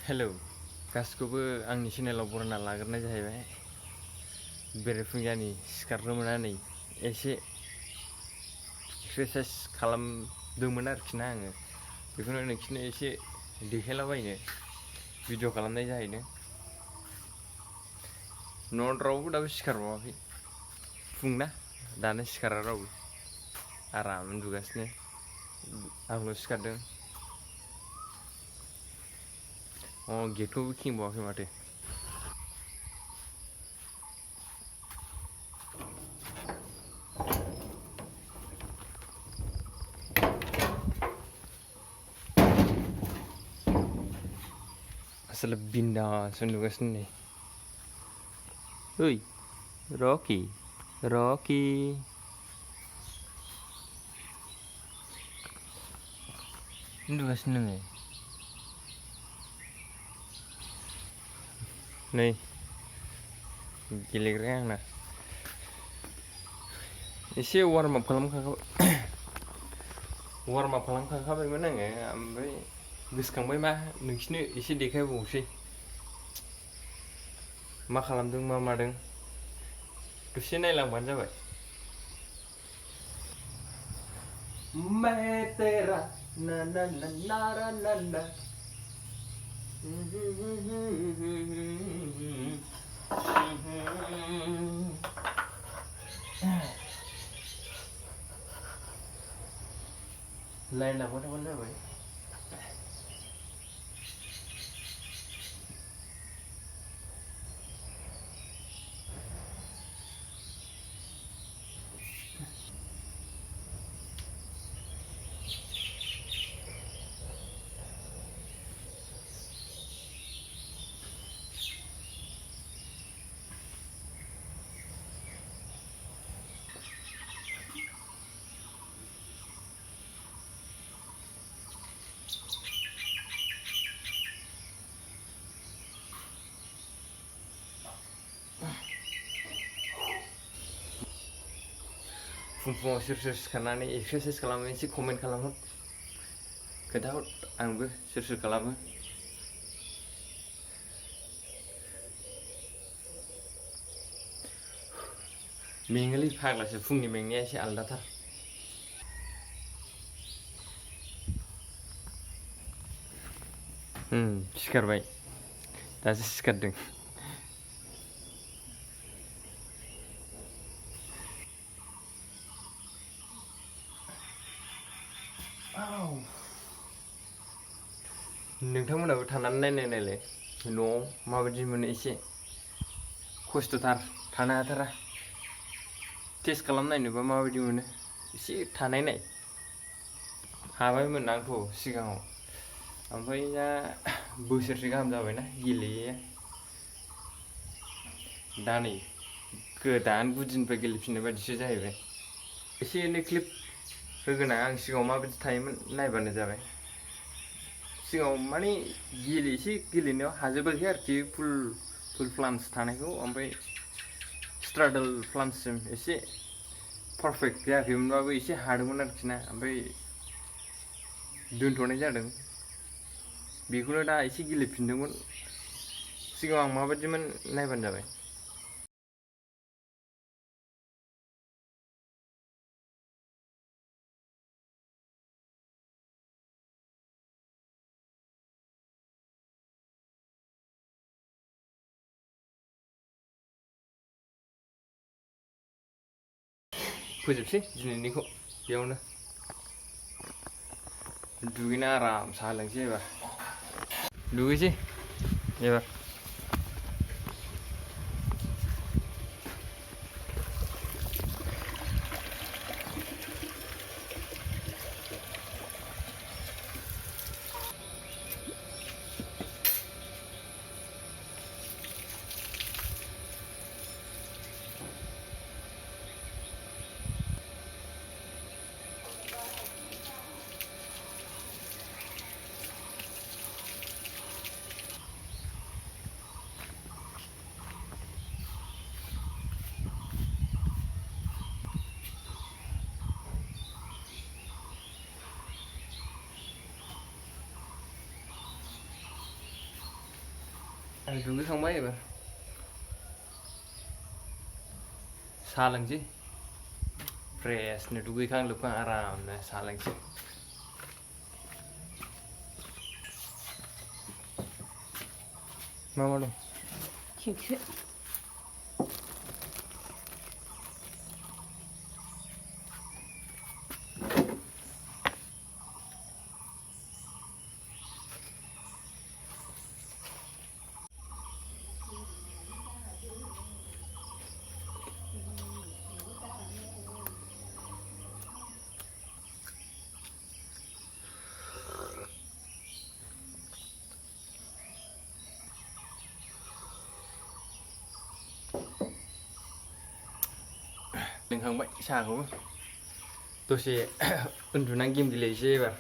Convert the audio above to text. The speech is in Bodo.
हेलौ गासिखौबो आंनि चेनेलाव बरायना लाग्रोनाय जाहैबाय। बेरेफुंजानि सिखारनो मोननानै एसे एक्सारसाइस खालामदोंमोन आरोखि ना आङो। बेखौनो नोंसिनो एसे देखायलाबायनो भिडिअ खालामनाय जाहैदों। न'आव रावबो दाबो सिखारबावाखै। फुंना दानो सिखारा रावबो आराम उन्दुगासिनो। आंल' सिखारदों। गेटखौबो खेंबावाखै माथो। asal बिन्दास उन्दुगासिनो नै। ओइ रकि रकि उन्दुगासिनो नोङो? नै गेलेग्राया आंना एसे वार्म आप खालामखांखाबायमोन आङो, ओमफ्राय गोसोखांबाय मा नोंसिनो एसे देखायबावसै मा खालामदों मा मादों दसे नायलांबानो जाबाय। मैं तेरा ना ना ना ना ना ना लाइन लांबाय थाबानो जाबाय। फुङाव सोर सोर सिखारनानै एक्सारसाइस खालामो एसे कमेन्ट खालामहर, खोन्थाहर आंबो सोर सोर खालामो। मेङोलै फाग्लासो, फुंनि मेंनाया एसे आलदाथार। सिखारबाय, दासो सिखारदों। नोंथांमोनाबो थानानै नायलाय न'आव माबायदि मोनो। एसे खस्थ'थार, थानो हाथारा। टेस्ट खालामनायनोबा माबायदि मोनो एसे थानायनाय। हाबायमोन आंथ' सिगाङाव, ओमफ्राय दा बोसोरसे गाहाम जाबायना गेलेयैया। दा नै गोदान गुदिनिफ्राय गेलेफिननाय बायदिसो जाहैबाय। एसे एनै क्लिप होगोन आं सिगाङाव माबायदि थायोमोन नायबानो जाबाय। सिगाङाव माने एसे गेलेनायाव हाजोबाखै आरोखि फुल प्लान्स थानायखौ, ओमफ्राय स्ट्राडल प्लान्ससिम एसे पारफेक्ट जायाखैमोनबाबो एसे हादोंमोन आरोखि ना। ओमफ्राय दोनथ'नाय जादों। बेखौनो दा एसे गेलेफिनदोंमोन। सिगाङाव आं माबायदिमोन नायबानो जाबाय। फोजोबसै दिनैनिखौ बेयावनो। दुगैना आराम साहा लोंसै एबार। दुगैसै एबार। आं दुगैखांबाय एबार साहा लोंसै फ्रेशनो दुगैखां लोबखां आरामनो साहा लोंसै मा मा दं केकसो लोंखांबाय साहाखौबो दसे उन्दुनानै गेम गेलेनोसै एबार